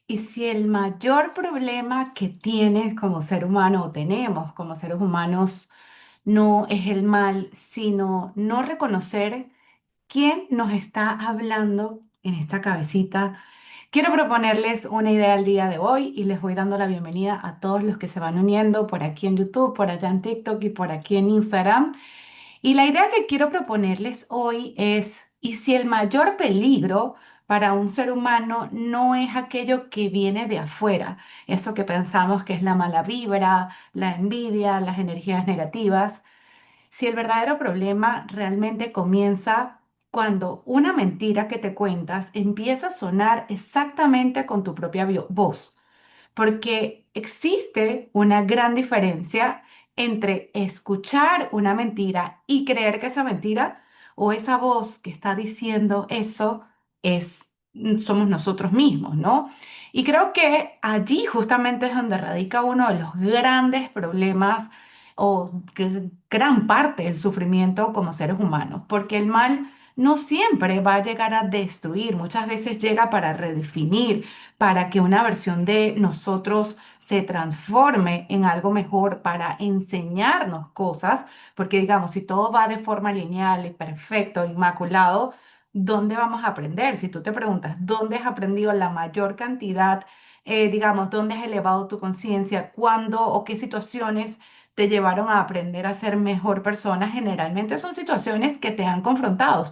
Y si el mayor problema que tienes como ser humano o tenemos como seres humanos no es el mal, sino no reconocer quién nos está hablando en esta cabecita, quiero proponerles una idea al día de hoy y les voy dando la bienvenida a todos los que se van uniendo por aquí en YouTube, por allá en TikTok y por aquí en Instagram. Y la idea que quiero proponerles hoy es, ¿y si el mayor peligro para un ser humano no es aquello que viene de afuera? Eso que pensamos que es la mala vibra, la envidia, las energías negativas. Si el verdadero problema realmente comienza cuando una mentira que te cuentas empieza a sonar exactamente con tu propia voz, porque existe una gran diferencia entre escuchar una mentira y creer que esa mentira o esa voz que está diciendo eso es somos nosotros mismos, ¿no? Y creo que allí justamente es donde radica uno de los grandes problemas o gran parte del sufrimiento como seres humanos, porque el mal no siempre va a llegar a destruir, muchas veces llega para redefinir, para que una versión de nosotros se transforme en algo mejor, para enseñarnos cosas, porque digamos, si todo va de forma lineal y perfecto, inmaculado, ¿dónde vamos a aprender? Si tú te preguntas, ¿dónde has aprendido la mayor cantidad, digamos, dónde has elevado tu conciencia, cuándo o qué situaciones te llevaron a aprender a ser mejor persona? Generalmente son situaciones que te han confrontado,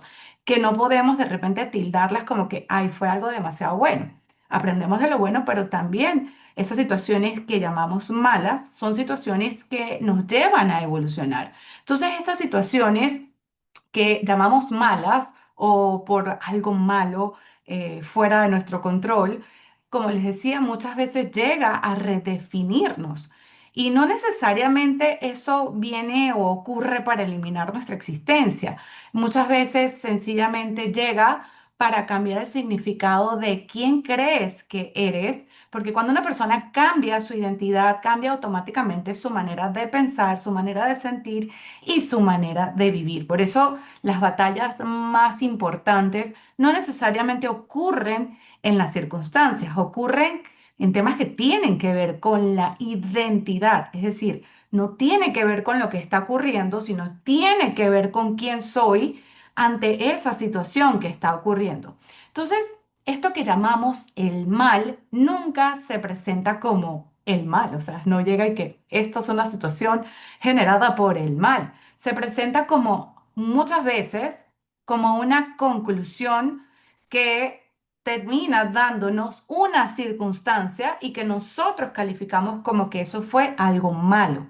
que no podemos de repente tildarlas como que, ay, fue algo demasiado bueno. Aprendemos de lo bueno, pero también esas situaciones que llamamos malas son situaciones que nos llevan a evolucionar. Entonces, estas situaciones que llamamos malas o por algo malo fuera de nuestro control, como les decía, muchas veces llega a redefinirnos. Y no necesariamente eso viene o ocurre para eliminar nuestra existencia. Muchas veces sencillamente llega para cambiar el significado de quién crees que eres, porque cuando una persona cambia su identidad, cambia automáticamente su manera de pensar, su manera de sentir y su manera de vivir. Por eso las batallas más importantes no necesariamente ocurren en las circunstancias, ocurren en temas que tienen que ver con la identidad, es decir, no tiene que ver con lo que está ocurriendo, sino tiene que ver con quién soy ante esa situación que está ocurriendo. Entonces, esto que llamamos el mal nunca se presenta como el mal, o sea, no llega y que esta es una situación generada por el mal. Se presenta como muchas veces como una conclusión que termina dándonos una circunstancia y que nosotros calificamos como que eso fue algo malo.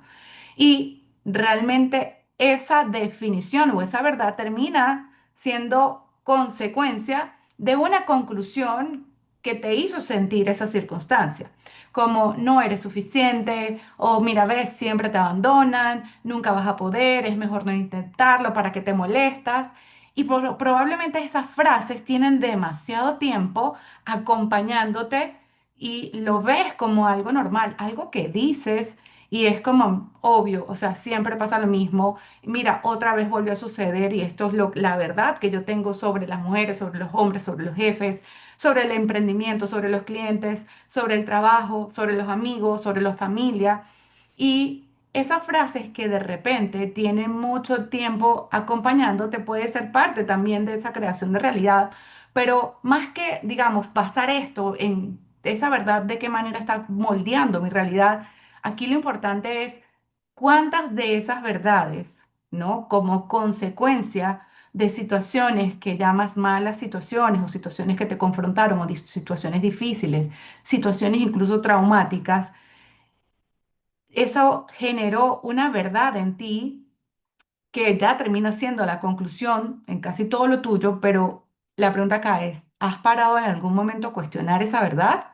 Y realmente esa definición o esa verdad termina siendo consecuencia de una conclusión que te hizo sentir esa circunstancia, como no eres suficiente o mira, ves, siempre te abandonan, nunca vas a poder, es mejor no intentarlo, ¿para qué te molestas? Y probablemente esas frases tienen demasiado tiempo acompañándote y lo ves como algo normal, algo que dices y es como obvio, o sea, siempre pasa lo mismo. Mira, otra vez volvió a suceder y esto es la verdad que yo tengo sobre las mujeres, sobre los hombres, sobre los jefes, sobre el emprendimiento, sobre los clientes, sobre el trabajo, sobre los amigos, sobre la familia. Y esas frases que de repente tienen mucho tiempo acompañándote puede ser parte también de esa creación de realidad, pero más que, digamos, pasar esto en esa verdad, de qué manera está moldeando mi realidad. Aquí lo importante es cuántas de esas verdades, ¿no? Como consecuencia de situaciones que llamas malas situaciones o situaciones que te confrontaron o situaciones difíciles, situaciones incluso traumáticas, eso generó una verdad en ti que ya termina siendo la conclusión en casi todo lo tuyo, pero la pregunta acá es, ¿has parado en algún momento a cuestionar esa verdad?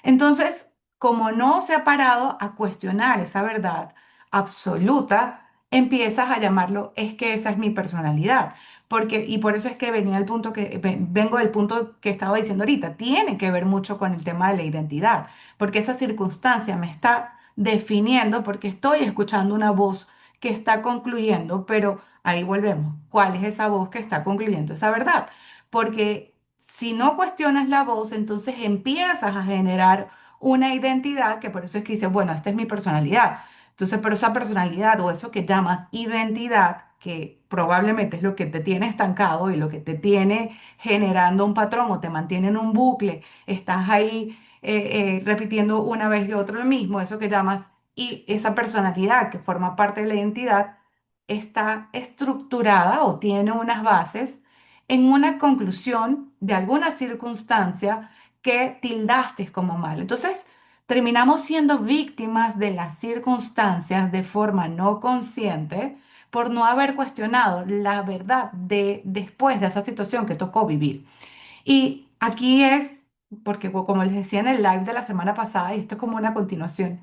Entonces, como no se ha parado a cuestionar esa verdad absoluta, empiezas a llamarlo, es que esa es mi personalidad. Porque, y por eso es que venía el punto que, vengo del punto que estaba diciendo ahorita, tiene que ver mucho con el tema de la identidad, porque esa circunstancia me está definiendo, porque estoy escuchando una voz que está concluyendo, pero ahí volvemos. ¿Cuál es esa voz que está concluyendo esa verdad? Porque Si no cuestionas la voz, entonces empiezas a generar una identidad que por eso es que dices, bueno, esta es mi personalidad. Entonces, pero esa personalidad o eso que llamas identidad, que probablemente es lo que te tiene estancado y lo que te tiene generando un patrón o te mantiene en un bucle, estás ahí repitiendo una vez y otra lo mismo, eso que llamas, y esa personalidad que forma parte de la identidad está estructurada o tiene unas bases en una conclusión de alguna circunstancia que tildaste como mal. Entonces, terminamos siendo víctimas de las circunstancias de forma no consciente por no haber cuestionado la verdad de después de esa situación que tocó vivir. Y aquí es, porque como les decía en el live de la semana pasada, y esto es como una continuación,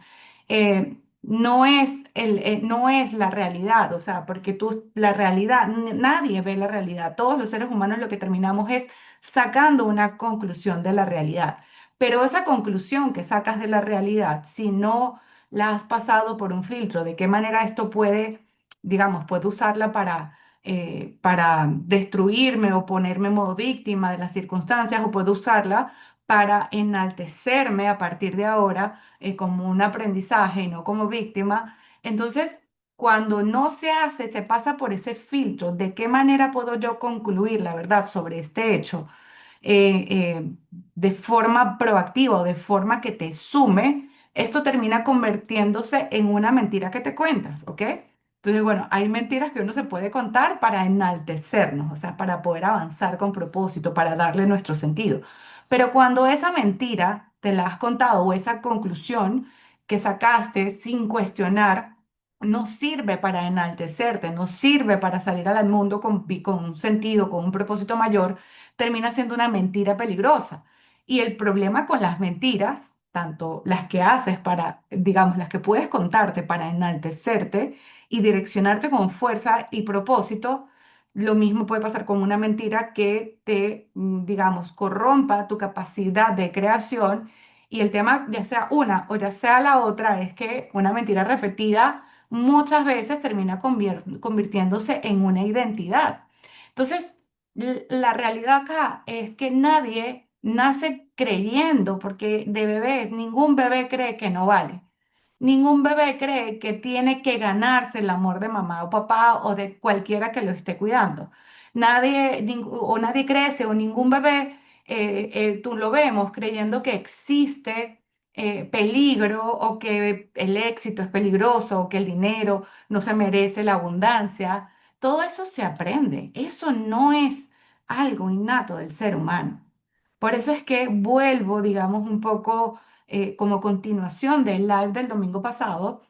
no es la realidad, o sea, porque la realidad, nadie ve la realidad, todos los seres humanos lo que terminamos es sacando una conclusión de la realidad, pero esa conclusión que sacas de la realidad, si no la has pasado por un filtro, de qué manera esto puede, digamos, puede usarla para destruirme o ponerme en modo víctima de las circunstancias o puedo usarla para enaltecerme a partir de ahora como un aprendizaje y no como víctima. Entonces, cuando no se hace, se pasa por ese filtro, ¿de qué manera puedo yo concluir la verdad sobre este hecho? De forma proactiva o de forma que te sume, esto termina convirtiéndose en una mentira que te cuentas, ¿ok? Entonces, bueno, hay mentiras que uno se puede contar para enaltecernos, o sea, para poder avanzar con propósito, para darle nuestro sentido. Pero cuando esa mentira te la has contado o esa conclusión que sacaste sin cuestionar, no sirve para enaltecerte, no sirve para salir al mundo con un sentido, con un propósito mayor, termina siendo una mentira peligrosa. Y el problema con las mentiras, tanto las que haces para, digamos, las que puedes contarte para enaltecerte y direccionarte con fuerza y propósito, lo mismo puede pasar con una mentira que te, digamos, corrompa tu capacidad de creación. Y el tema, ya sea una o ya sea la otra, es que una mentira repetida muchas veces termina convirtiéndose en una identidad. Entonces, la realidad acá es que nadie nace creyendo, porque de bebés, ningún bebé cree que no vale. Ningún bebé cree que tiene que ganarse el amor de mamá o papá o de cualquiera que lo esté cuidando. Nadie crece o ningún bebé, tú lo vemos creyendo que existe peligro o que el éxito es peligroso o que el dinero no se merece la abundancia. Todo eso se aprende. Eso no es algo innato del ser humano. Por eso es que vuelvo, digamos, un poco como continuación del live del domingo pasado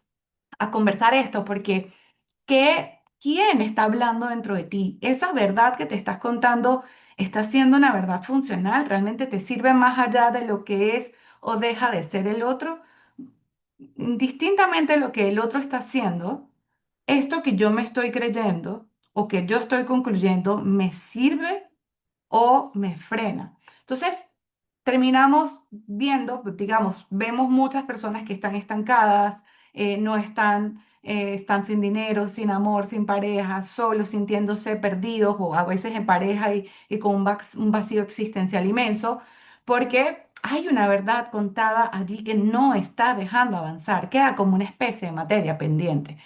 a conversar esto, porque ¿quién está hablando dentro de ti? ¿Esa verdad que te estás contando está siendo una verdad funcional? ¿Realmente te sirve más allá de lo que es o deja de ser el otro? Distintamente de lo que el otro está haciendo, esto que yo me estoy creyendo o que yo estoy concluyendo, ¿me sirve o me frena? Entonces, terminamos viendo, pues, digamos, vemos muchas personas que están estancadas, no están, están sin dinero, sin amor, sin pareja, solos, sintiéndose perdidos o a veces en pareja y con un vacío existencial inmenso, porque hay una verdad contada allí que no está dejando avanzar, queda como una especie de materia pendiente.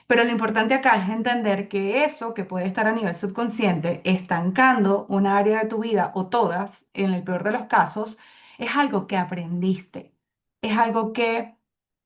Pero lo importante acá es entender que eso que puede estar a nivel subconsciente, estancando un área de tu vida o todas, en el peor de los casos, es algo que aprendiste, es algo que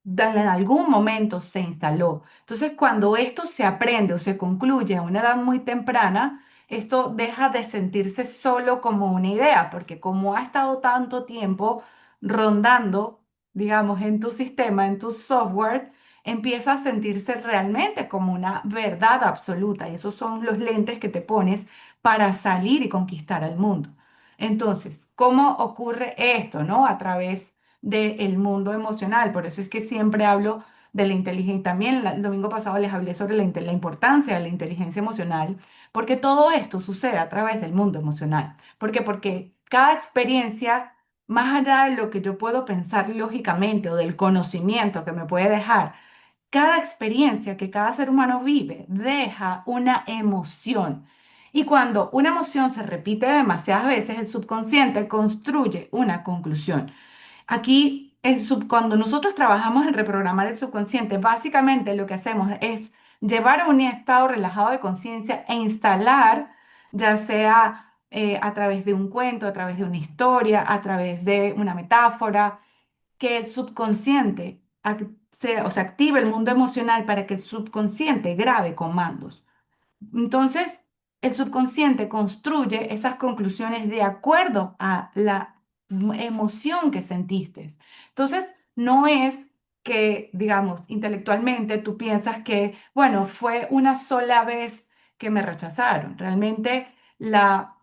en algún momento se instaló. Entonces, cuando esto se aprende o se concluye a una edad muy temprana, esto deja de sentirse solo como una idea, porque como ha estado tanto tiempo rondando, digamos, en tu sistema, en tu software, empieza a sentirse realmente como una verdad absoluta. Y esos son los lentes que te pones para salir y conquistar al mundo. Entonces, ¿cómo ocurre esto, no? A través del mundo emocional. Por eso es que siempre hablo de la inteligencia. Y también el domingo pasado les hablé sobre la importancia de la inteligencia emocional, porque todo esto sucede a través del mundo emocional. ¿Por qué? Porque cada experiencia, más allá de lo que yo puedo pensar lógicamente o del conocimiento que me puede dejar, cada experiencia que cada ser humano vive deja una emoción. Y cuando una emoción se repite demasiadas veces, el subconsciente construye una conclusión. Aquí, cuando nosotros trabajamos en reprogramar el subconsciente, básicamente lo que hacemos es llevar a un estado relajado de conciencia e instalar, ya sea a través de un cuento, a través de una historia, a través de una metáfora, que el subconsciente o sea, active el mundo emocional para que el subconsciente grabe comandos. Entonces, el subconsciente construye esas conclusiones de acuerdo a la emoción que sentiste. Entonces, no es que, digamos, intelectualmente tú piensas que, bueno, fue una sola vez que me rechazaron. Realmente la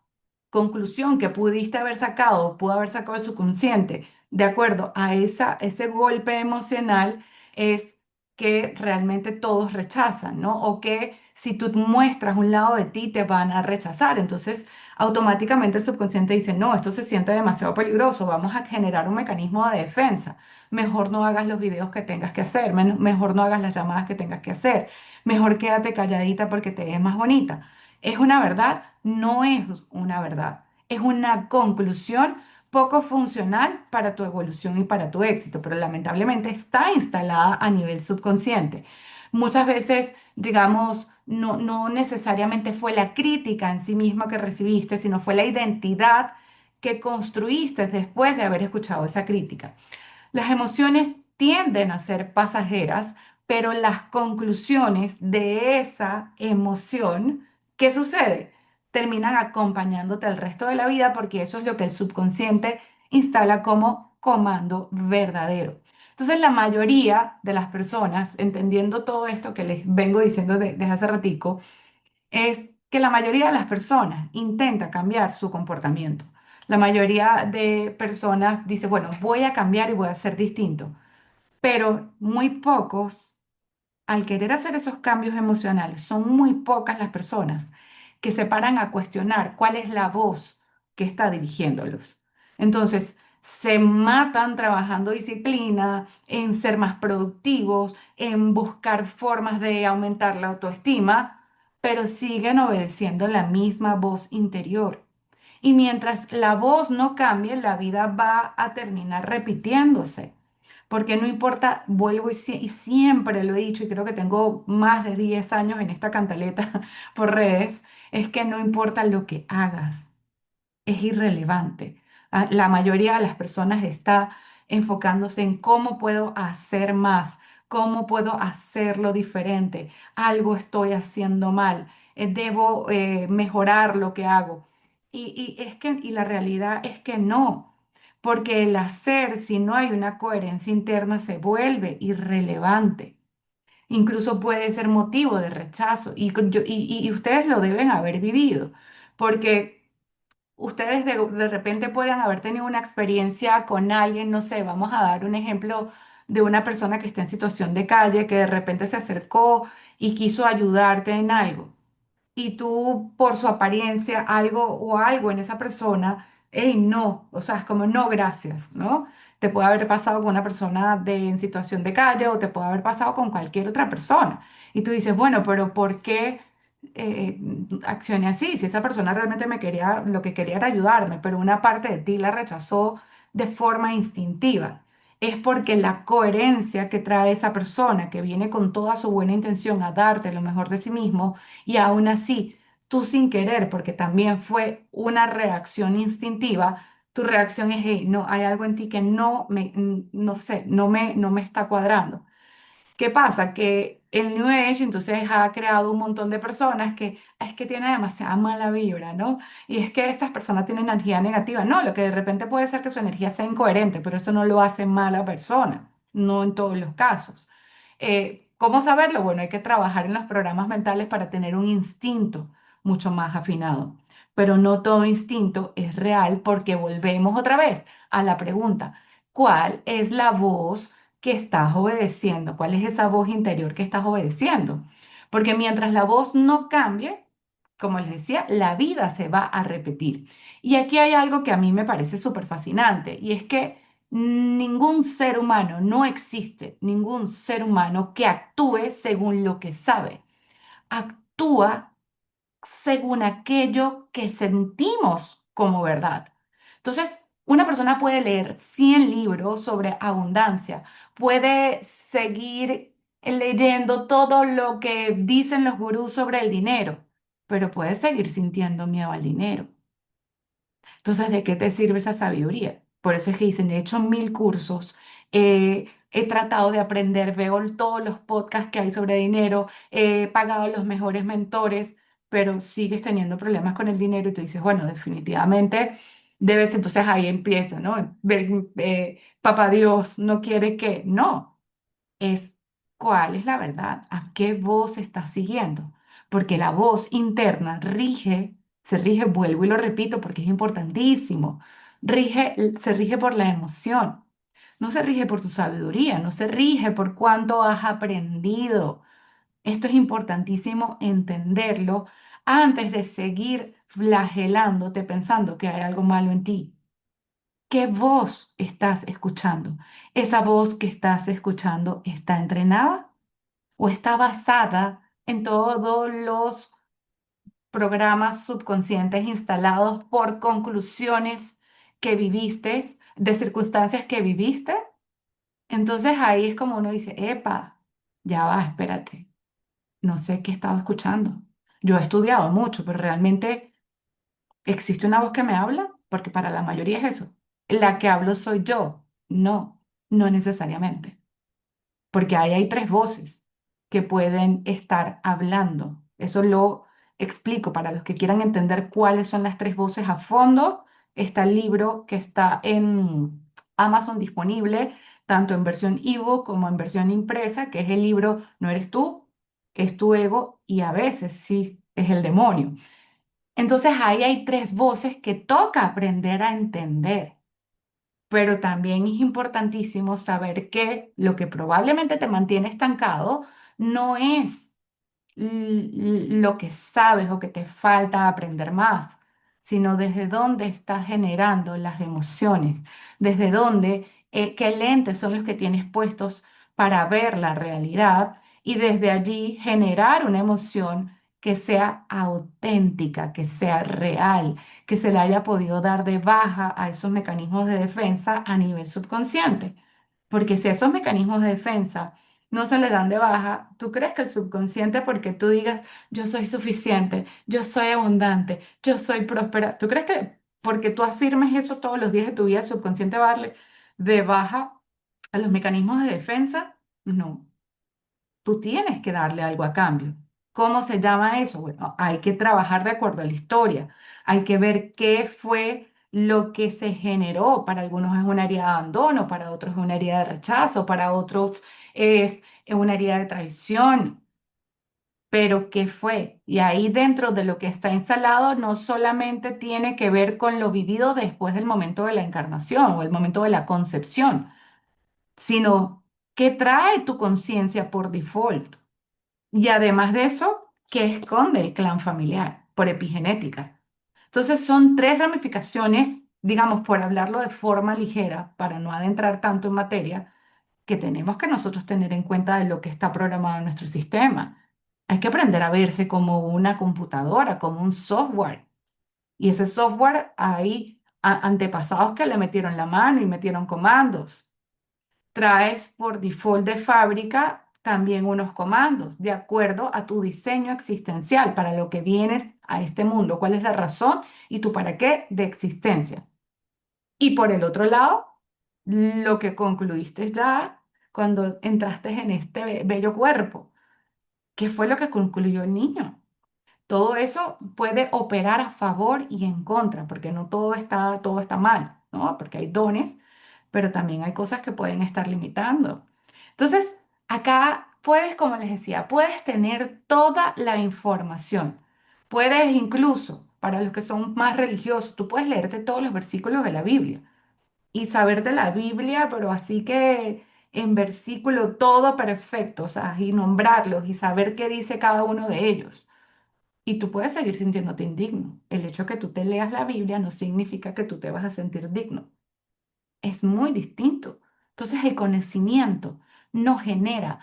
conclusión que pudiste haber sacado, pudo haber sacado el subconsciente, de acuerdo a ese golpe emocional, es que realmente todos rechazan, ¿no? O que si tú muestras un lado de ti, te van a rechazar. Entonces, automáticamente el subconsciente dice, no, esto se siente demasiado peligroso, vamos a generar un mecanismo de defensa. Mejor no hagas los videos que tengas que hacer, mejor no hagas las llamadas que tengas que hacer, mejor quédate calladita porque te ves más bonita. ¿Es una verdad? No es una verdad. Es una conclusión poco funcional para tu evolución y para tu éxito, pero lamentablemente está instalada a nivel subconsciente. Muchas veces, digamos, no necesariamente fue la crítica en sí misma que recibiste, sino fue la identidad que construiste después de haber escuchado esa crítica. Las emociones tienden a ser pasajeras, pero las conclusiones de esa emoción, ¿qué sucede? Terminan acompañándote el resto de la vida porque eso es lo que el subconsciente instala como comando verdadero. Entonces, la mayoría de las personas, entendiendo todo esto que les vengo diciendo desde hace ratico, es que la mayoría de las personas intenta cambiar su comportamiento. La mayoría de personas dice, bueno, voy a cambiar y voy a ser distinto, pero muy pocos, al querer hacer esos cambios emocionales, son muy pocas las personas que se paran a cuestionar cuál es la voz que está dirigiéndolos. Entonces, se matan trabajando disciplina, en ser más productivos, en buscar formas de aumentar la autoestima, pero siguen obedeciendo la misma voz interior. Y mientras la voz no cambie, la vida va a terminar repitiéndose. Porque no importa, vuelvo y siempre lo he dicho, y creo que tengo más de 10 años en esta cantaleta por redes, es que no importa lo que hagas, es irrelevante. La mayoría de las personas está enfocándose en cómo puedo hacer más, cómo puedo hacerlo diferente, algo estoy haciendo mal, debo mejorar lo que hago. Y la realidad es que no, porque el hacer, si no hay una coherencia interna, se vuelve irrelevante. Incluso puede ser motivo de rechazo y ustedes lo deben haber vivido, porque ustedes de repente puedan haber tenido una experiencia con alguien, no sé, vamos a dar un ejemplo de una persona que está en situación de calle, que de repente se acercó y quiso ayudarte en algo y tú por su apariencia algo en esa persona, hey, no, o sea, es como no, gracias, ¿no? Te puede haber pasado con una persona en situación de calle o te puede haber pasado con cualquier otra persona. Y tú dices, bueno, pero ¿por qué accioné así? Si esa persona realmente me quería, lo que quería era ayudarme, pero una parte de ti la rechazó de forma instintiva. Es porque la coherencia que trae esa persona, que viene con toda su buena intención a darte lo mejor de sí mismo, y aún así, tú sin querer, porque también fue una reacción instintiva, tu reacción es, hey, no, hay algo en ti que no sé, no me está cuadrando. ¿Qué pasa? Que el New Age entonces ha creado un montón de personas que es que tiene demasiada mala vibra, ¿no? Y es que esas personas tienen energía negativa. No, lo que de repente puede ser que su energía sea incoherente, pero eso no lo hace mala persona, no en todos los casos. ¿Cómo saberlo? Bueno, hay que trabajar en los programas mentales para tener un instinto mucho más afinado. Pero no todo instinto es real porque volvemos otra vez a la pregunta, ¿cuál es la voz que estás obedeciendo? ¿Cuál es esa voz interior que estás obedeciendo? Porque mientras la voz no cambie, como les decía, la vida se va a repetir. Y aquí hay algo que a mí me parece súper fascinante y es que ningún ser humano, no existe ningún ser humano que actúe según lo que sabe. Actúa según aquello que sentimos como verdad. Entonces, una persona puede leer 100 libros sobre abundancia, puede seguir leyendo todo lo que dicen los gurús sobre el dinero, pero puede seguir sintiendo miedo al dinero. Entonces, ¿de qué te sirve esa sabiduría? Por eso es que dicen, he hecho 1000 cursos, he tratado de aprender, veo todos los podcasts que hay sobre dinero, he pagado los mejores mentores, pero sigues teniendo problemas con el dinero y tú dices, bueno, definitivamente debes, entonces ahí empieza, ¿no? Papá Dios no quiere que, no es cuál es la verdad, a qué voz estás siguiendo, porque la voz interna se rige, vuelvo y lo repito porque es importantísimo, se rige por la emoción, no se rige por tu sabiduría, no se rige por cuánto has aprendido. Esto es importantísimo entenderlo antes de seguir flagelándote pensando que hay algo malo en ti. ¿Qué voz estás escuchando? ¿Esa voz que estás escuchando está entrenada o está basada en todos los programas subconscientes instalados por conclusiones que viviste, de circunstancias que viviste? Entonces ahí es como uno dice, epa, ya va, espérate, no sé qué estaba escuchando. Yo he estudiado mucho, pero realmente ¿existe una voz que me habla? Porque para la mayoría es eso. La que hablo soy yo. No, no necesariamente. Porque ahí hay tres voces que pueden estar hablando. Eso lo explico para los que quieran entender cuáles son las tres voces a fondo. Está el libro que está en Amazon disponible, tanto en versión ebook como en versión impresa, que es el libro No eres tú, es tu ego y a veces sí es el demonio. Entonces ahí hay tres voces que toca aprender a entender, pero también es importantísimo saber que lo que probablemente te mantiene estancado no es lo que sabes o que te falta aprender más, sino desde dónde estás generando las emociones, desde dónde, qué lentes son los que tienes puestos para ver la realidad y desde allí generar una emoción que sea auténtica, que sea real, que se le haya podido dar de baja a esos mecanismos de defensa a nivel subconsciente. Porque si esos mecanismos de defensa no se le dan de baja, ¿tú crees que el subconsciente, porque tú digas, yo soy suficiente, yo soy abundante, yo soy próspera, ¿tú crees que porque tú afirmes eso todos los días de tu vida, el subconsciente va a darle de baja a los mecanismos de defensa? No, tú tienes que darle algo a cambio. ¿Cómo se llama eso? Bueno, hay que trabajar de acuerdo a la historia, hay que ver qué fue lo que se generó. Para algunos es una herida de abandono, para otros es una herida de rechazo, para otros es una herida de traición, pero ¿qué fue? Y ahí dentro de lo que está instalado no solamente tiene que ver con lo vivido después del momento de la encarnación o el momento de la concepción, sino qué trae tu conciencia por default. Y además de eso, ¿qué esconde el clan familiar por epigenética? Entonces son tres ramificaciones, digamos, por hablarlo de forma ligera, para no adentrar tanto en materia, que tenemos que nosotros tener en cuenta de lo que está programado en nuestro sistema. Hay que aprender a verse como una computadora, como un software. Y ese software hay antepasados que le metieron la mano y metieron comandos. Traes por default de fábrica también unos comandos de acuerdo a tu diseño existencial, para lo que vienes a este mundo, cuál es la razón y tu para qué de existencia. Y por el otro lado, lo que concluiste ya cuando entraste en este bello cuerpo. ¿Qué fue lo que concluyó el niño? Todo eso puede operar a favor y en contra, porque no todo está mal, ¿no? Porque hay dones, pero también hay cosas que pueden estar limitando. Entonces, acá puedes, como les decía, puedes tener toda la información. Puedes incluso, para los que son más religiosos, tú puedes leerte todos los versículos de la Biblia y saberte la Biblia, pero así que en versículo todo perfecto, o sea, y nombrarlos y saber qué dice cada uno de ellos. Y tú puedes seguir sintiéndote indigno. El hecho de que tú te leas la Biblia no significa que tú te vas a sentir digno. Es muy distinto. Entonces el conocimiento no genera.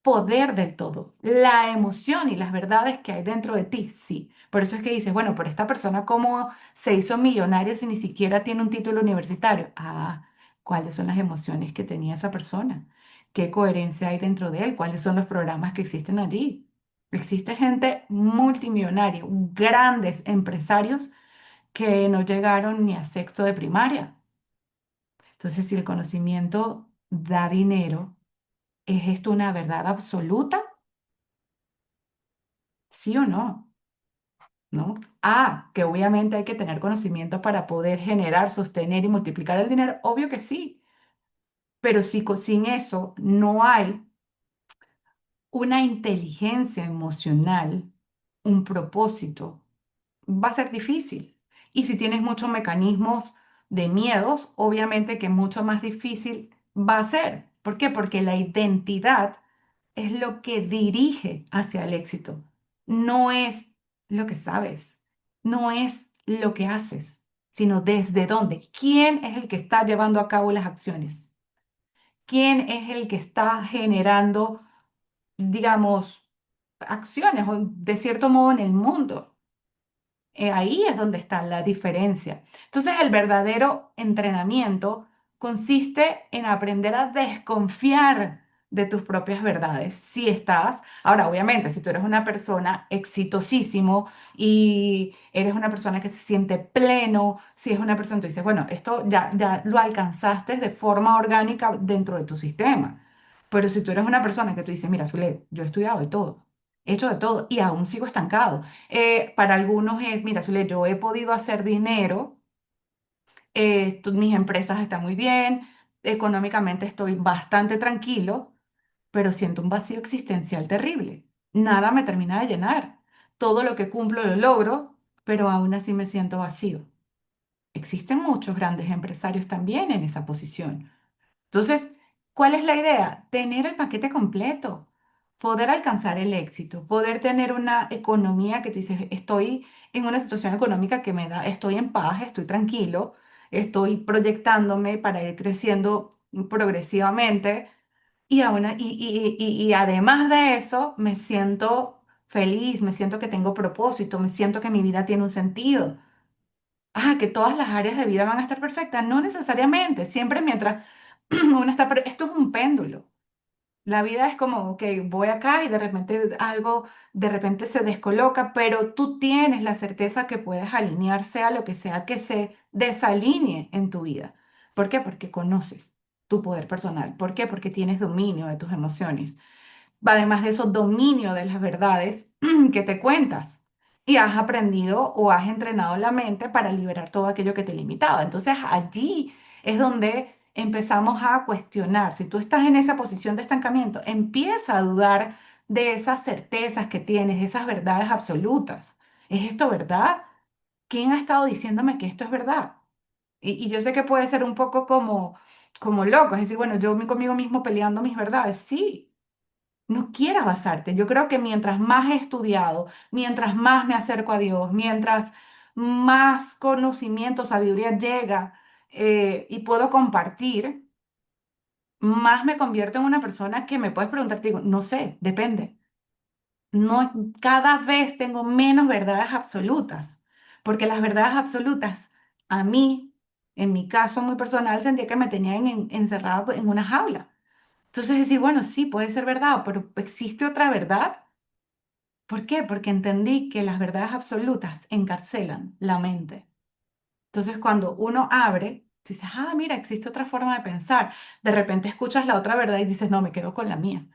poder del todo. La emoción y las verdades que hay dentro de ti, sí. Por eso es que dices, bueno, pero esta persona, ¿cómo se hizo millonaria si ni siquiera tiene un título universitario? Ah, ¿cuáles son las emociones que tenía esa persona? ¿Qué coherencia hay dentro de él? ¿Cuáles son los programas que existen allí? Existe gente multimillonaria, grandes empresarios que no llegaron ni a sexto de primaria. Entonces, si el conocimiento da dinero, ¿es esto una verdad absoluta? ¿Sí o no? ¿No? Ah, que obviamente hay que tener conocimiento para poder generar, sostener y multiplicar el dinero. Obvio que sí, pero si sin eso no hay una inteligencia emocional, un propósito, va a ser difícil. Y si tienes muchos mecanismos de miedos, obviamente que mucho más difícil va a ser. ¿Por qué? Porque la identidad es lo que dirige hacia el éxito. No es lo que sabes, no es lo que haces, sino desde dónde. ¿Quién es el que está llevando a cabo las acciones? ¿Quién es el que está generando, digamos, acciones o de cierto modo en el mundo? Ahí es donde está la diferencia. Entonces, el verdadero entrenamiento consiste en aprender a desconfiar de tus propias verdades. Si estás, ahora, obviamente, si tú eres una persona exitosísimo y eres una persona que se siente pleno, si es una persona, tú dices, bueno, esto ya lo alcanzaste de forma orgánica dentro de tu sistema. Pero si tú eres una persona que tú dices, mira, Zule, yo he estudiado de todo, he hecho de todo y aún sigo estancado. Para algunos es, mira, Zule, yo he podido hacer dinero, mis empresas están muy bien, económicamente estoy bastante tranquilo, pero siento un vacío existencial terrible. Nada me termina de llenar. Todo lo que cumplo lo logro, pero aún así me siento vacío. Existen muchos grandes empresarios también en esa posición. Entonces, ¿cuál es la idea? Tener el paquete completo, poder alcanzar el éxito, poder tener una economía que tú dices, estoy en una situación económica que me da, estoy en paz, estoy tranquilo, estoy proyectándome para ir creciendo progresivamente y además de eso me siento feliz, me siento que tengo propósito, me siento que mi vida tiene un sentido. Ah, que todas las áreas de vida van a estar perfectas. No necesariamente, siempre mientras uno está, pero esto es un péndulo. La vida es como, ok, voy acá y de repente algo, de repente se descoloca, pero tú tienes la certeza que puedes alinearse a lo que sea que se desalinee en tu vida. ¿Por qué? Porque conoces tu poder personal. ¿Por qué? Porque tienes dominio de tus emociones, además de eso, dominio de las verdades que te cuentas. Y has aprendido o has entrenado la mente para liberar todo aquello que te limitaba. Entonces allí es donde empezamos a cuestionar. Si tú estás en esa posición de estancamiento, empieza a dudar de esas certezas que tienes, de esas verdades absolutas. ¿Es esto verdad? ¿Quién ha estado diciéndome que esto es verdad? Y yo sé que puede ser un poco como loco, es decir, bueno, conmigo mismo peleando mis verdades. Sí, no quieras basarte. Yo creo que mientras más he estudiado, mientras más me acerco a Dios, mientras más conocimiento, sabiduría llega y puedo compartir, más me convierto en una persona que me puedes preguntar, te digo, no sé, depende. No, cada vez tengo menos verdades absolutas, porque las verdades absolutas a mí, en mi caso muy personal, sentía que me tenían encerrado en una jaula. Entonces decir, bueno, sí, puede ser verdad, pero ¿existe otra verdad? ¿Por qué? Porque entendí que las verdades absolutas encarcelan la mente. Entonces, cuando uno abre, dices, ah, mira, existe otra forma de pensar. De repente escuchas la otra verdad y dices, no, me quedo con la mía,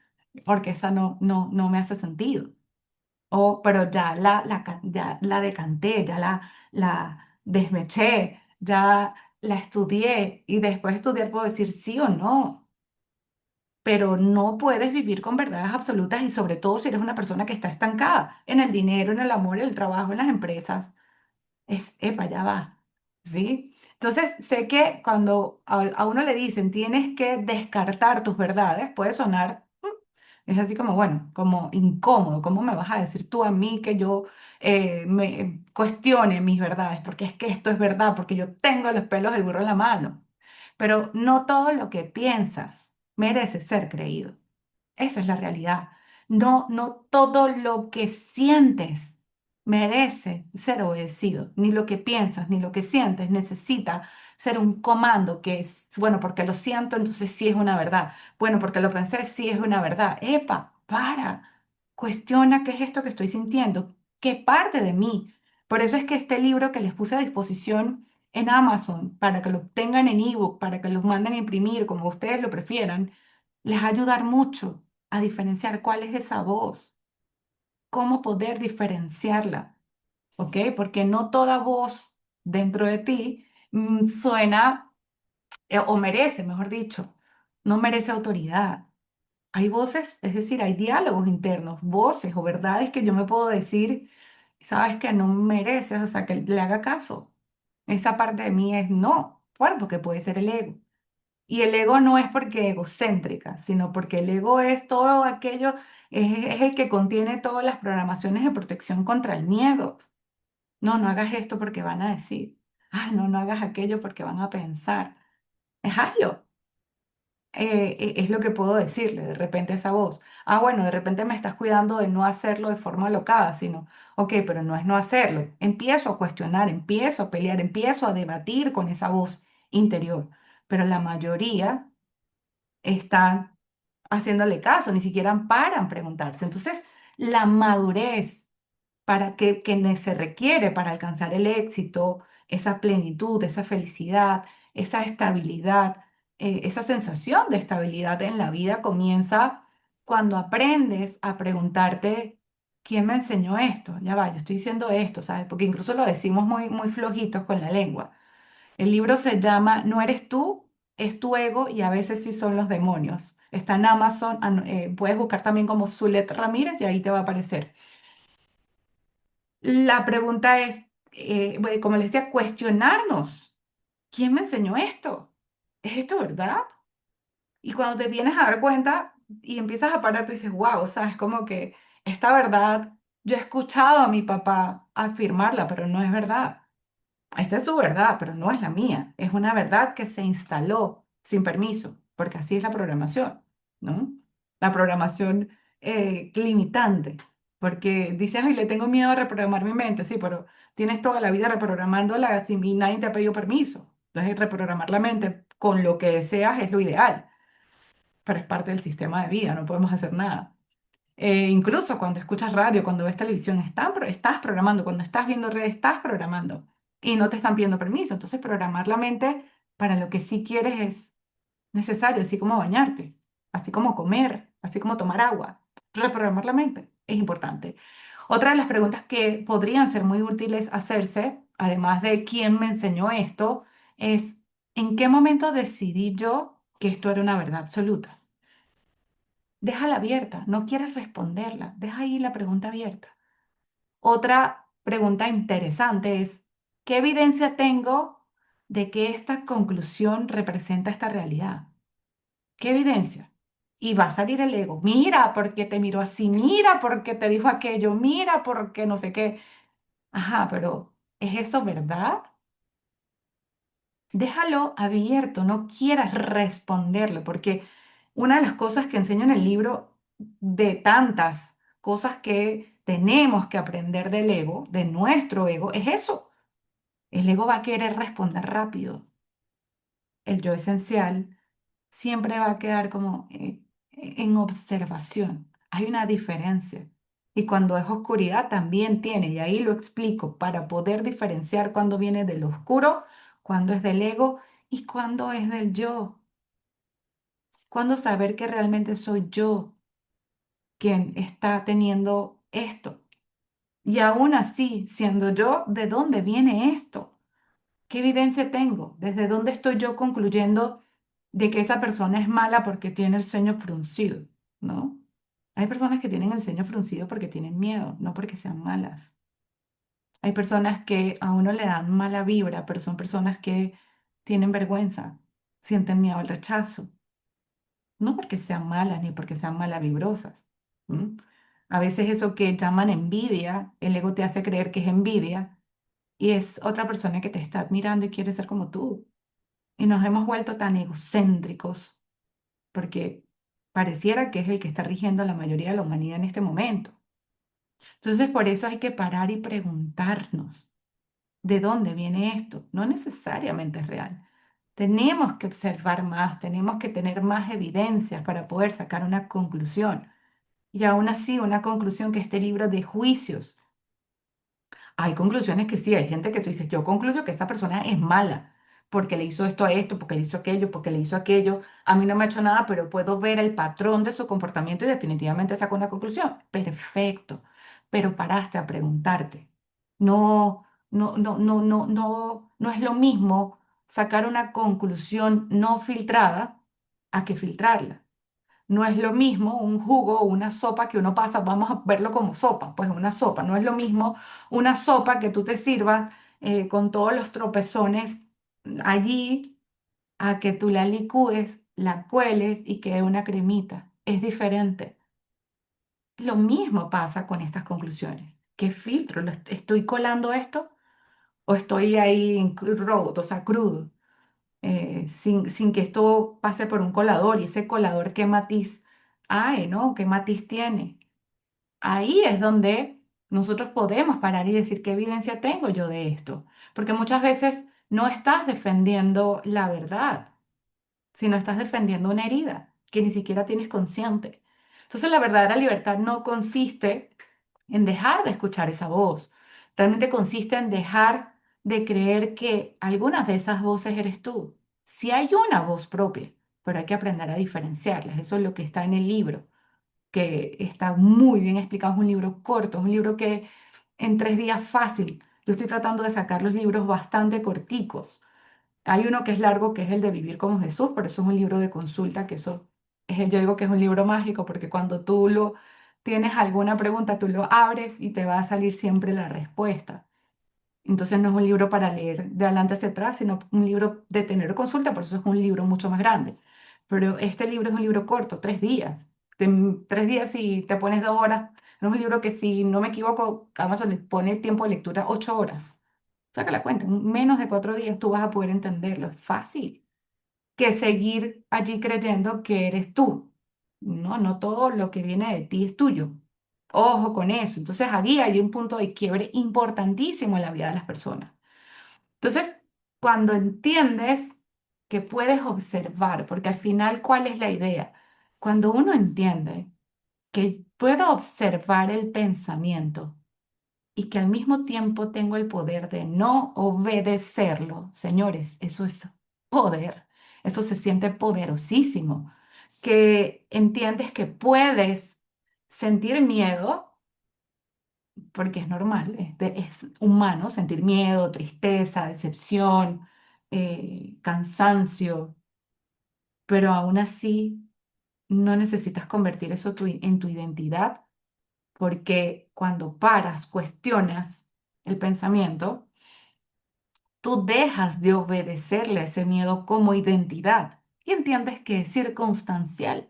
porque esa no me hace sentido. O, pero ya ya la decanté, ya la desmeché, ya la estudié y después de estudiar puedo decir sí o no. Pero no puedes vivir con verdades absolutas y sobre todo si eres una persona que está estancada en el dinero, en el amor, en el trabajo, en las empresas. Epa, ya va, ¿sí? Entonces, sé que cuando a uno le dicen tienes que descartar tus verdades, puede sonar, es así como, bueno, como incómodo. ¿Cómo me vas a decir tú a mí que yo me cuestione mis verdades? Porque es que esto es verdad, porque yo tengo los pelos del burro en la mano. Pero no todo lo que piensas merece ser creído. Esa es la realidad. No, no todo lo que sientes merece ser obedecido, ni lo que piensas, ni lo que sientes necesita ser un comando que es, bueno, porque lo siento, entonces sí es una verdad. Bueno, porque lo pensé, sí es una verdad. Epa, para, cuestiona qué es esto que estoy sintiendo, qué parte de mí. Por eso es que este libro que les puse a disposición en Amazon, para que lo tengan en ebook, para que los manden a imprimir, como ustedes lo prefieran, les va a ayudar mucho a diferenciar cuál es esa voz, cómo poder diferenciarla, ¿ok? Porque no toda voz dentro de ti suena o merece, mejor dicho, no merece autoridad. Hay voces, es decir, hay diálogos internos, voces o verdades que yo me puedo decir, sabes que no mereces, o sea, que le haga caso. Esa parte de mí es no, bueno, porque puede ser el ego. Y el ego no es porque egocéntrica, sino porque el ego es todo aquello, es el que contiene todas las programaciones de protección contra el miedo. No, no hagas esto porque van a decir. Ah, no, no hagas aquello porque van a pensar. Hazlo. Es lo que puedo decirle de repente a esa voz. Ah, bueno, de repente me estás cuidando de no hacerlo de forma alocada, sino, ok, pero no es no hacerlo. Empiezo a cuestionar, empiezo a pelear, empiezo a debatir con esa voz interior. Pero la mayoría están haciéndole caso, ni siquiera paran preguntarse. Entonces, la madurez que se requiere para alcanzar el éxito, esa plenitud, esa felicidad, esa estabilidad, esa sensación de estabilidad en la vida comienza cuando aprendes a preguntarte, ¿quién me enseñó esto? Ya va, yo estoy diciendo esto, ¿sabes? Porque incluso lo decimos muy, muy flojitos con la lengua. El libro se llama No eres tú, es tu ego y a veces sí son los demonios. Está en Amazon, puedes buscar también como Zulet Ramírez y ahí te va a aparecer. La pregunta es, bueno, como les decía, cuestionarnos. ¿Quién me enseñó esto? ¿Es esto verdad? Y cuando te vienes a dar cuenta y empiezas a parar, tú dices, wow, o sea, es como que esta verdad, yo he escuchado a mi papá afirmarla, pero no es verdad. Esa es su verdad, pero no es la mía. Es una verdad que se instaló sin permiso, porque así es la programación, ¿no? La programación limitante, porque dices, ay, le tengo miedo a reprogramar mi mente, sí, pero tienes toda la vida reprogramándola sin y nadie te ha pedido permiso. Entonces, reprogramar la mente con lo que deseas es lo ideal, pero es parte del sistema de vida, no podemos hacer nada. Incluso cuando escuchas radio, cuando ves televisión, estás programando, cuando estás viendo redes, estás programando y no te están pidiendo permiso. Entonces, programar la mente para lo que sí quieres es necesario, así como bañarte, así como comer, así como tomar agua. Reprogramar la mente es importante. Otra de las preguntas que podrían ser muy útiles hacerse, además de quién me enseñó esto, es ¿en qué momento decidí yo que esto era una verdad absoluta? Déjala abierta, no quieres responderla, deja ahí la pregunta abierta. Otra pregunta interesante es, ¿qué evidencia tengo de que esta conclusión representa esta realidad? ¿Qué evidencia? Y va a salir el ego, mira porque te miró así, mira porque te dijo aquello, mira porque no sé qué. Ajá, pero ¿es eso verdad? Déjalo abierto, no quieras responderle, porque una de las cosas que enseño en el libro, de tantas cosas que tenemos que aprender del ego, de nuestro ego, es eso. El ego va a querer responder rápido. El yo esencial siempre va a quedar como en observación. Hay una diferencia. Y cuando es oscuridad también tiene, y ahí lo explico, para poder diferenciar cuando viene del oscuro, cuando es del ego y cuando es del yo. Cuando saber que realmente soy yo quien está teniendo esto. Y aún así, siendo yo, ¿de dónde viene esto? ¿Qué evidencia tengo? ¿Desde dónde estoy yo concluyendo de que esa persona es mala porque tiene el ceño fruncido? ¿No? Hay personas que tienen el ceño fruncido porque tienen miedo, no porque sean malas. Hay personas que a uno le dan mala vibra, pero son personas que tienen vergüenza, sienten miedo al rechazo, no porque sean malas ni porque sean malavibrosas. ¿M? A veces eso que llaman envidia, el ego te hace creer que es envidia y es otra persona que te está admirando y quiere ser como tú. Y nos hemos vuelto tan egocéntricos porque pareciera que es el que está rigiendo a la mayoría de la humanidad en este momento. Entonces, por eso hay que parar y preguntarnos, ¿de dónde viene esto? No necesariamente es real. Tenemos que observar más, tenemos que tener más evidencias para poder sacar una conclusión. Y aún así, una conclusión que esté libre de juicios. Hay conclusiones que sí, hay gente que tú dices, yo concluyo que esa persona es mala, porque le hizo esto a esto, porque le hizo aquello, porque le hizo aquello. A mí no me ha hecho nada, pero puedo ver el patrón de su comportamiento y definitivamente saco una conclusión. Perfecto, pero paraste a preguntarte. No, no es lo mismo sacar una conclusión no filtrada a que filtrarla. No es lo mismo un jugo o una sopa que uno pasa, vamos a verlo como sopa, pues una sopa. No es lo mismo una sopa que tú te sirvas con todos los tropezones allí a que tú la licúes, la cueles y quede una cremita. Es diferente. Lo mismo pasa con estas conclusiones. ¿Qué filtro? ¿Estoy colando esto o estoy ahí en raw, o sea, crudo? Sin que esto pase por un colador y ese colador qué matiz hay, ¿no? ¿Qué matiz tiene? Ahí es donde nosotros podemos parar y decir qué evidencia tengo yo de esto, porque muchas veces no estás defendiendo la verdad, sino estás defendiendo una herida que ni siquiera tienes consciente. Entonces la verdadera libertad no consiste en dejar de escuchar esa voz. Realmente consiste en dejar de creer que algunas de esas voces eres tú. Si hay una voz propia, pero hay que aprender a diferenciarlas. Eso es lo que está en el libro, que está muy bien explicado. Es un libro corto, es un libro que en 3 días fácil. Yo estoy tratando de sacar los libros bastante corticos. Hay uno que es largo, que es el de Vivir como Jesús, pero eso es un libro de consulta, que eso yo digo que es un libro mágico, porque cuando tú lo tienes alguna pregunta, tú lo abres y te va a salir siempre la respuesta. Entonces no es un libro para leer de adelante hacia atrás, sino un libro de tener consulta, por eso es un libro mucho más grande. Pero este libro es un libro corto, 3 días. 3 días y te pones 2 horas. No es un libro que, si no me equivoco, Amazon le pone tiempo de lectura 8 horas. Saca la cuenta, en menos de 4 días tú vas a poder entenderlo. Es fácil que seguir allí creyendo que eres tú. No, no todo lo que viene de ti es tuyo. Ojo con eso. Entonces, aquí hay un punto de quiebre importantísimo en la vida de las personas. Entonces, cuando entiendes que puedes observar, porque al final, ¿cuál es la idea? Cuando uno entiende que puedo observar el pensamiento y que al mismo tiempo tengo el poder de no obedecerlo, señores, eso es poder, eso se siente poderosísimo, que entiendes que puedes sentir miedo, porque es normal, es humano sentir miedo, tristeza, decepción, cansancio, pero aún así no necesitas convertir eso en tu identidad, porque cuando paras, cuestionas el pensamiento, tú dejas de obedecerle a ese miedo como identidad y entiendes que es circunstancial,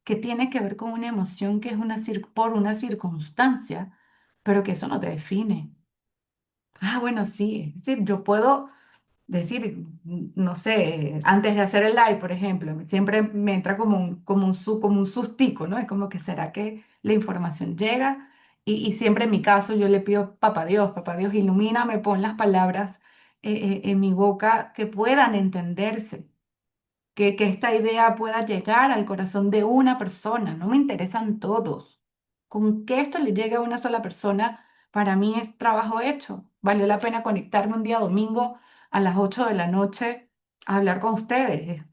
que tiene que ver con una emoción que es por una circunstancia, pero que eso no te define. Ah, bueno, sí, sí, yo puedo decir, no sé, antes de hacer el live, por ejemplo, siempre me entra como un sustico, ¿no? Es como que será que la información llega y siempre en mi caso yo le pido, papá Dios, ilumíname, pon las palabras en mi boca que puedan entenderse, que esta idea pueda llegar al corazón de una persona, no me interesan todos. Con que esto le llegue a una sola persona, para mí es trabajo hecho. Valió la pena conectarme un día domingo a las 8 de la noche a hablar con ustedes. Es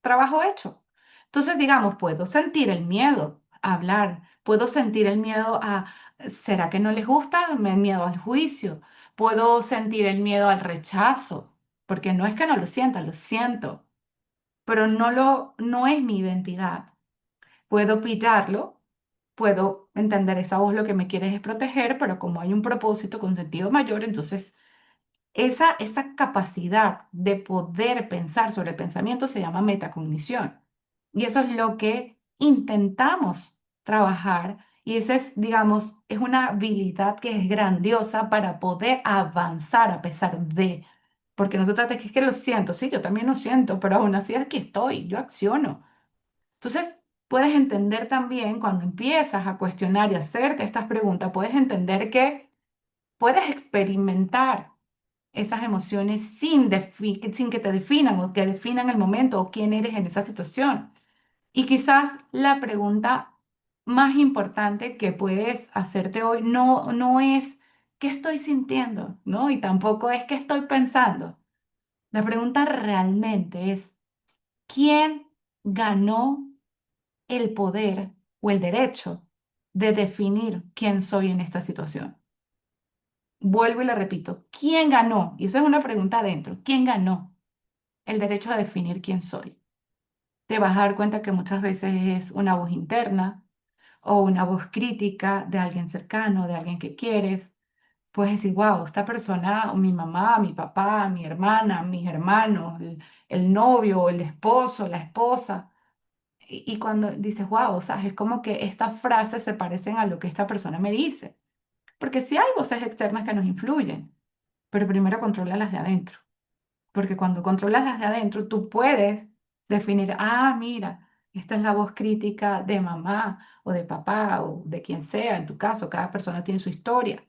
trabajo hecho. Entonces, digamos, puedo sentir el miedo a hablar, puedo sentir el miedo a, ¿será que no les gusta? El miedo al juicio, puedo sentir el miedo al rechazo, porque no es que no lo sienta, lo siento, pero no es mi identidad. Puedo pillarlo, puedo entender esa voz lo que me quiere es proteger, pero como hay un propósito con sentido mayor, entonces esa capacidad de poder pensar sobre el pensamiento se llama metacognición. Y eso es lo que intentamos trabajar. Y esa es, digamos, es una habilidad que es grandiosa para poder avanzar a pesar de. Porque nosotros es que lo siento, sí, yo también lo siento, pero aún así aquí estoy, yo acciono. Entonces, puedes entender también cuando empiezas a cuestionar y hacerte estas preguntas, puedes entender que puedes experimentar esas emociones sin que te definan o que definan el momento o quién eres en esa situación. Y quizás la pregunta más importante que puedes hacerte hoy no es qué estoy sintiendo, ¿no? Y tampoco es qué estoy pensando. La pregunta realmente es quién ganó el poder o el derecho de definir quién soy en esta situación. Vuelvo y le repito, ¿quién ganó? Y eso es una pregunta adentro. ¿Quién ganó el derecho a definir quién soy? Te vas a dar cuenta que muchas veces es una voz interna o una voz crítica de alguien cercano, de alguien que quieres. Puedes decir, wow, esta persona, o mi mamá, mi papá, mi hermana, mis hermanos, el novio, el esposo, la esposa. Y cuando dices, wow, o sea, es como que estas frases se parecen a lo que esta persona me dice. Porque sí hay voces externas que nos influyen, pero primero controla las de adentro. Porque cuando controlas las de adentro, tú puedes definir, ah, mira, esta es la voz crítica de mamá o de papá o de quien sea, en tu caso, cada persona tiene su historia.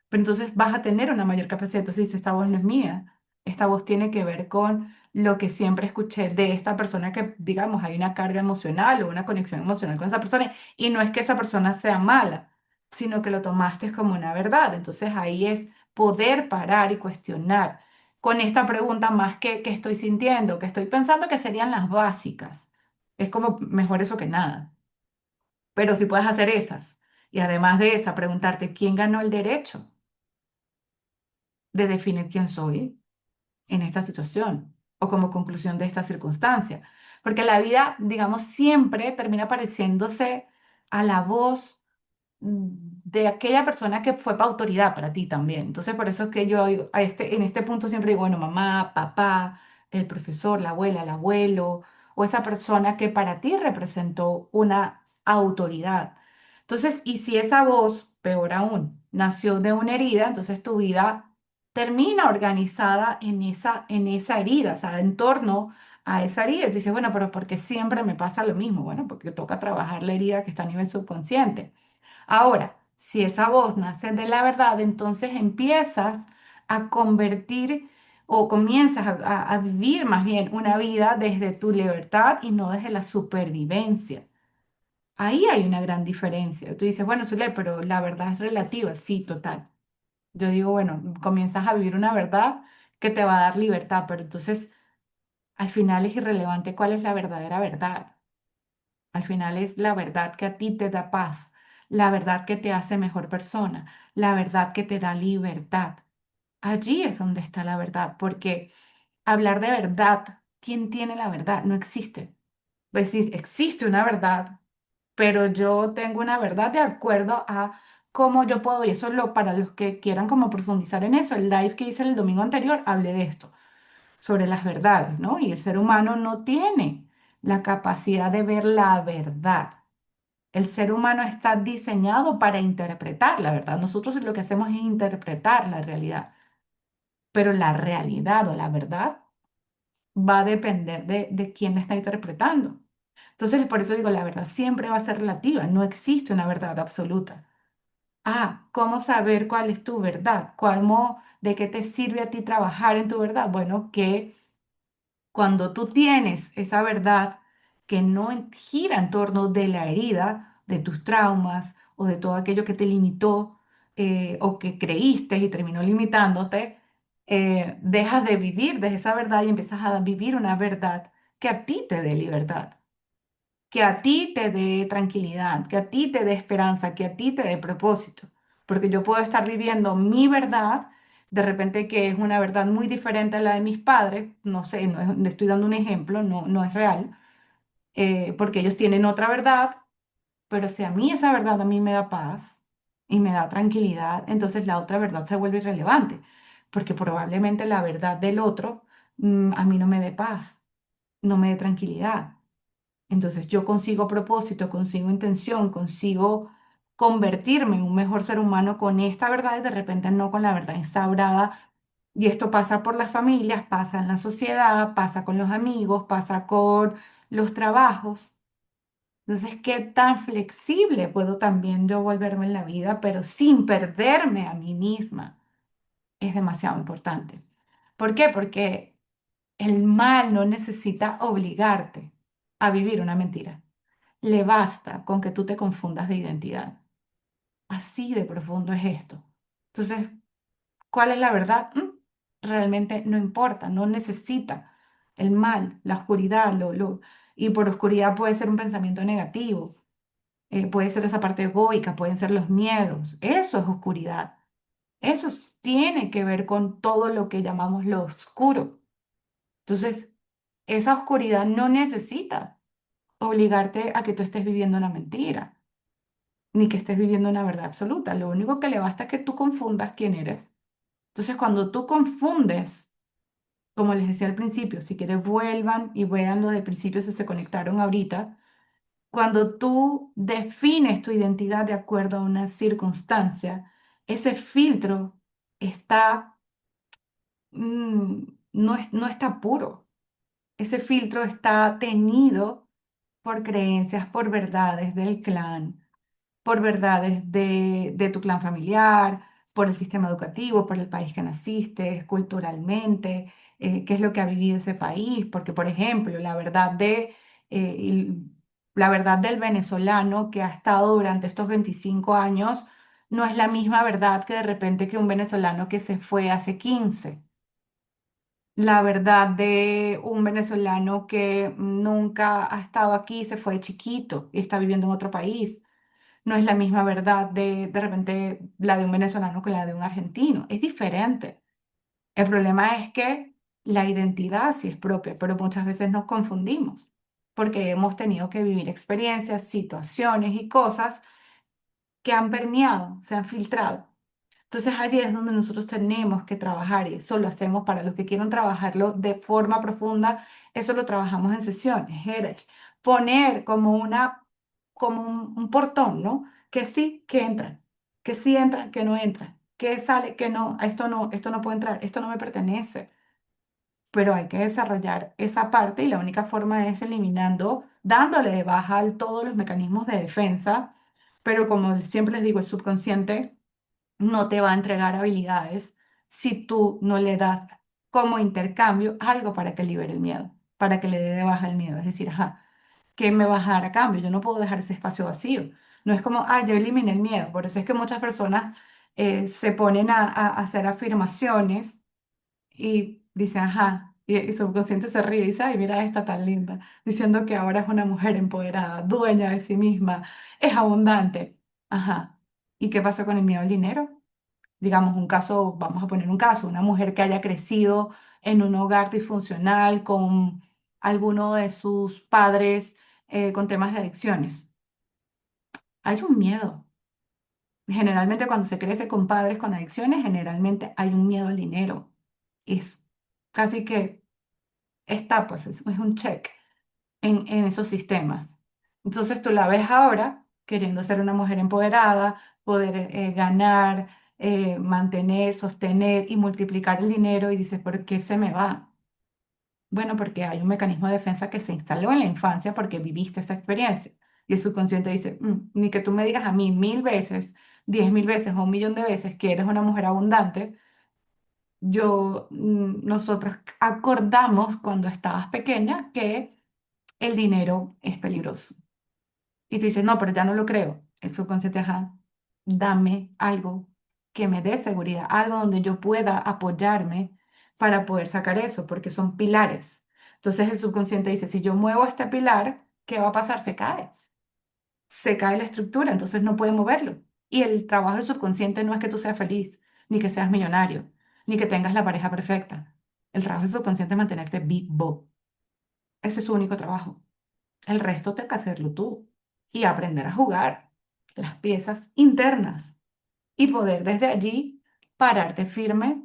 Pero entonces vas a tener una mayor capacidad. Entonces dices, esta voz no es mía, esta voz tiene que ver con lo que siempre escuché de esta persona que, digamos, hay una carga emocional o una conexión emocional con esa persona y no es que esa persona sea mala, sino que lo tomaste como una verdad. Entonces ahí es poder parar y cuestionar con esta pregunta más que qué estoy sintiendo, que estoy pensando que serían las básicas. Es como mejor eso que nada. Pero si puedes hacer esas y además de esa, preguntarte quién ganó el derecho de definir quién soy en esta situación o como conclusión de esta circunstancia. Porque la vida, digamos, siempre termina pareciéndose a la voz de aquella persona que fue autoridad para ti también. Entonces, por eso es que yo en este punto siempre digo, bueno, mamá, papá, el profesor, la abuela, el abuelo, o esa persona que para ti representó una autoridad. Entonces, y si esa voz, peor aún, nació de una herida, entonces tu vida termina organizada en esa herida, o sea, en torno a esa herida. Y tú dices, bueno, pero ¿por qué siempre me pasa lo mismo? Bueno, porque toca trabajar la herida que está a nivel subconsciente. Ahora, si esa voz nace de la verdad, entonces empiezas a convertir o comienzas a vivir más bien una vida desde tu libertad y no desde la supervivencia. Ahí hay una gran diferencia. Tú dices, bueno, Zule, pero la verdad es relativa. Sí, total. Yo digo, bueno, comienzas a vivir una verdad que te va a dar libertad, pero entonces al final es irrelevante cuál es la verdadera verdad. Al final es la verdad que a ti te da paz, la verdad que te hace mejor persona, la verdad que te da libertad. Allí es donde está la verdad, porque hablar de verdad, ¿quién tiene la verdad? No existe. Pues sí, existe una verdad, pero yo tengo una verdad de acuerdo a cómo yo puedo, y eso lo para los que quieran como profundizar en eso, el live que hice el domingo anterior, hablé de esto sobre las verdades, ¿no? Y el ser humano no tiene la capacidad de ver la verdad. El ser humano está diseñado para interpretar la verdad. Nosotros lo que hacemos es interpretar la realidad, pero la realidad o la verdad va a depender de quién la está interpretando. Entonces, por eso digo, la verdad siempre va a ser relativa, no existe una verdad absoluta. Ah, ¿cómo saber cuál es tu verdad? ¿De qué te sirve a ti trabajar en tu verdad? Bueno, que cuando tú tienes esa verdad que no gira en torno de la herida, de tus traumas o de todo aquello que te limitó o que creíste y terminó limitándote, dejas de vivir desde esa verdad y empiezas a vivir una verdad que a ti te dé libertad, que a ti te dé tranquilidad, que a ti te dé esperanza, que a ti te dé propósito. Porque yo puedo estar viviendo mi verdad, de repente que es una verdad muy diferente a la de mis padres, no sé, le estoy dando un ejemplo, no es real, porque ellos tienen otra verdad, pero si a mí esa verdad a mí me da paz y me da tranquilidad, entonces la otra verdad se vuelve irrelevante, porque probablemente la verdad del otro a mí no me dé paz, no me dé tranquilidad. Entonces yo consigo propósito, consigo intención, consigo convertirme en un mejor ser humano con esta verdad y de repente no con la verdad instaurada. Y esto pasa por las familias, pasa en la sociedad, pasa con los amigos, pasa con los trabajos. Entonces, ¿qué tan flexible puedo también yo volverme en la vida, pero sin perderme a mí misma? Es demasiado importante. ¿Por qué? Porque el mal no necesita obligarte a vivir una mentira. Le basta con que tú te confundas de identidad. Así de profundo es esto. Entonces, ¿cuál es la verdad? Realmente no importa, no necesita el mal, la oscuridad, y por oscuridad puede ser un pensamiento negativo, puede ser esa parte egoica, pueden ser los miedos. Eso es oscuridad. Tiene que ver con todo lo que llamamos lo oscuro. Entonces, esa oscuridad no necesita obligarte a que tú estés viviendo una mentira, ni que estés viviendo una verdad absoluta. Lo único que le basta es que tú confundas quién eres. Entonces, cuando tú confundes, como les decía al principio, si quieres vuelvan y vean lo del principio si se conectaron ahorita, cuando tú defines tu identidad de acuerdo a una circunstancia, ese filtro está, no está puro. Ese filtro está teñido por creencias, por verdades del clan, por verdades de tu clan familiar, por el sistema educativo, por el país que naciste, culturalmente, qué es lo que ha vivido ese país, porque, por ejemplo, la verdad del venezolano que ha estado durante estos 25 años no es la misma verdad que de repente que un venezolano que se fue hace 15. La verdad de un venezolano que nunca ha estado aquí, se fue de chiquito y está viviendo en otro país. No es la misma verdad de repente la de un venezolano que la de un argentino. Es diferente. El problema es que la identidad sí es propia, pero muchas veces nos confundimos porque hemos tenido que vivir experiencias, situaciones y cosas que han permeado, se han filtrado. Entonces allí es donde nosotros tenemos que trabajar y eso lo hacemos para los que quieran trabajarlo de forma profunda, eso lo trabajamos en sesiones, es poner como un portón, ¿no? Que sí, que entra, que sí entra, que no entra, que sale, que no, esto no puede entrar, esto no me pertenece, pero hay que desarrollar esa parte y la única forma es eliminando, dándole de baja a todos los mecanismos de defensa, pero como siempre les digo, el subconsciente no te va a entregar habilidades si tú no le das como intercambio algo para que libere el miedo, para que le dé de baja el miedo. Es decir, ajá, ¿qué me vas a dar a cambio? Yo no puedo dejar ese espacio vacío. No es como, yo eliminé el miedo. Por eso es que muchas personas se ponen a hacer afirmaciones y dicen, ajá, y su subconsciente se ríe y dice, ay, mira esta tan linda, diciendo que ahora es una mujer empoderada, dueña de sí misma, es abundante. Ajá. ¿Y qué pasó con el miedo al dinero? Digamos, un caso, vamos a poner un caso, una mujer que haya crecido en un hogar disfuncional con alguno de sus padres con temas de adicciones. Hay un miedo. Generalmente cuando se crece con padres con adicciones, generalmente hay un miedo al dinero. Es casi que está, pues, es un check en esos sistemas. Entonces tú la ves ahora queriendo ser una mujer empoderada, poder ganar, mantener, sostener y multiplicar el dinero y dices, ¿por qué se me va? Bueno, porque hay un mecanismo de defensa que se instaló en la infancia porque viviste esta experiencia. Y el subconsciente dice, ni que tú me digas a mí 1000 veces, 10.000 veces o 1.000.000 de veces que eres una mujer abundante, nosotros acordamos cuando estabas pequeña que el dinero es peligroso. Y tú dices, no, pero ya no lo creo. El subconsciente, ajá, dame algo que me dé seguridad, algo donde yo pueda apoyarme para poder sacar eso, porque son pilares. Entonces el subconsciente dice, si yo muevo este pilar, ¿qué va a pasar? Se cae la estructura, entonces no puede moverlo. Y el trabajo del subconsciente no es que tú seas feliz, ni que seas millonario, ni que tengas la pareja perfecta. El trabajo del subconsciente es mantenerte vivo. Ese es su único trabajo. El resto tengo que hacerlo tú y aprender a jugar las piezas internas y poder desde allí pararte firme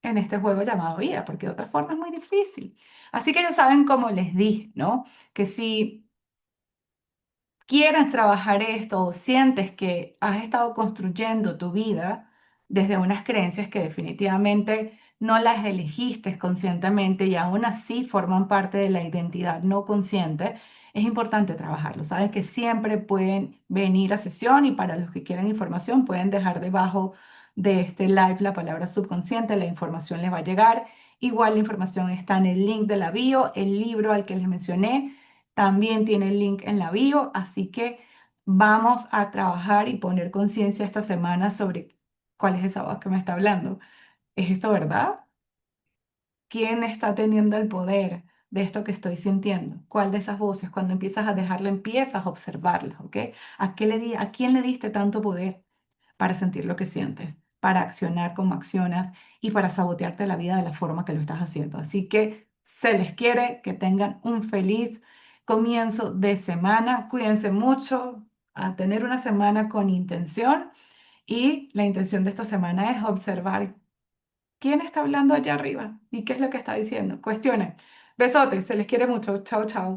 en este juego llamado vida, porque de otra forma es muy difícil. Así que ya saben, como les dije, ¿no? Que si quieres trabajar esto o sientes que has estado construyendo tu vida desde unas creencias que definitivamente no las elegiste conscientemente y aún así forman parte de la identidad no consciente, es importante trabajarlo. Saben que siempre pueden venir a sesión y para los que quieran información pueden dejar debajo de este live la palabra subconsciente, la información les va a llegar. Igual la información está en el link de la bio, el libro al que les mencioné también tiene el link en la bio, así que vamos a trabajar y poner conciencia esta semana sobre cuál es esa voz que me está hablando. ¿Es esto verdad? ¿Quién está teniendo el poder de esto que estoy sintiendo? ¿Cuál de esas voces? Cuando empiezas a dejarla, empiezas a observarla, ¿ok? ¿A quién le diste tanto poder para sentir lo que sientes, para accionar como accionas y para sabotearte la vida de la forma que lo estás haciendo? Así que se les quiere, que tengan un feliz comienzo de semana. Cuídense mucho, a tener una semana con intención y la intención de esta semana es observar quién está hablando allá arriba y qué es lo que está diciendo. Cuestionen. Besotes, se les quiere mucho. Chao, chao.